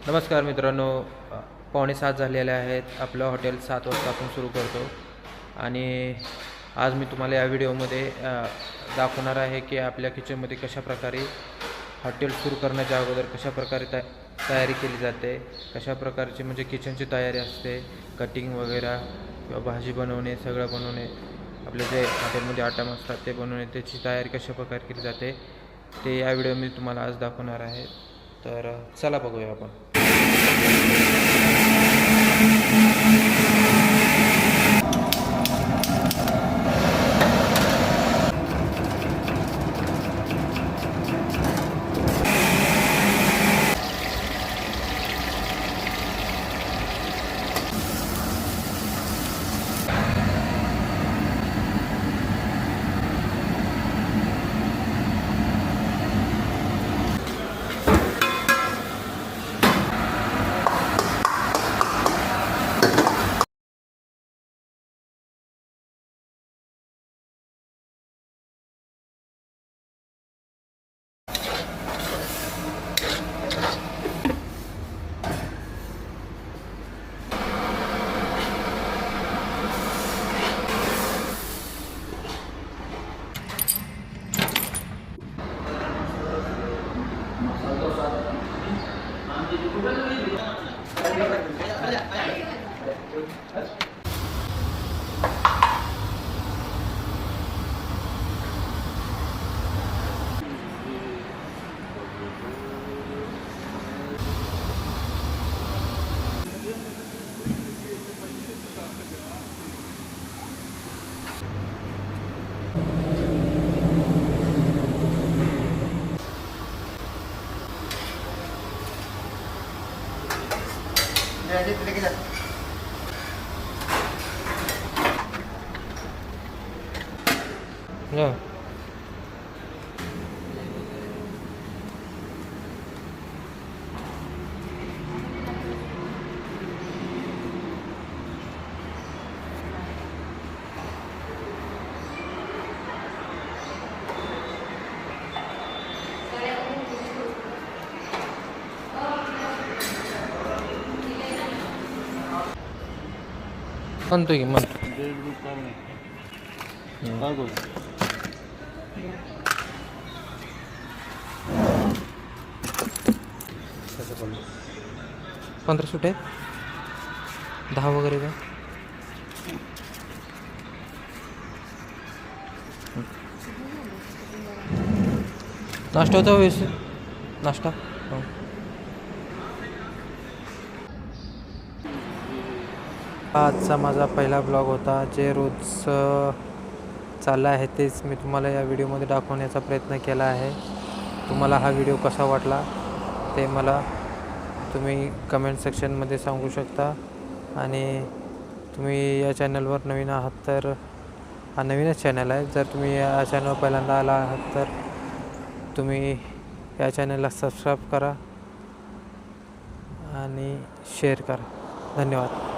नमस्कार मित्रांनो, 6:45 झालेले आहेत. आपलं हॉटेल 7 वाजता आपण सुरू करतो आणि आज मी तुम्हाला या व्हिडिओमध्ये दाखवणार आहे की आपल्या किचनमध्ये कशाप्रकारे हॉटेल सुरू करण्याच्या अगोदर कशाप्रकारे तयारी केली जाते, कशा प्रकारची म्हणजे किचनची तयारी असते, कटिंग वगैरे किंवा भाजी बनवणे, सगळं बनवणे, आपले जे हॉटेलमध्ये आयटम असतात ते बनवणे, त्याची तयारी कशाप्रकारे केली जाते ते या व्हिडिओमध्ये तुम्हाला आज दाखवणार आहे. तर चला बघूया आपण. Yeah. म्हणतो की म्हणतो पंधरा सुट आहेत, 10 वगैरे का? नाश्ता होता व्यवस्थित? नाश्ता हो. आजचा माझा पहिला ब्लॉग होता. जे रोज चाललं आहे तेच मी तुम्हाला या व्हिडिओमध्ये दाखवण्याचा प्रयत्न केला आहे. तुम्हाला हा व्हिडिओ कसा वाटला ते मला तुम्ही कमेंट सेक्शनमध्ये सांगू शकता. आणि तुम्ही या चॅनलवर नवीन आहात तर हा नवीनच चॅनल आहे. जर तुम्ही या चॅनलवर पहिल्यांदा आला आहात तर तुम्ही या चॅनलला सबस्क्राईब करा आणि शेअर करा. धन्यवाद.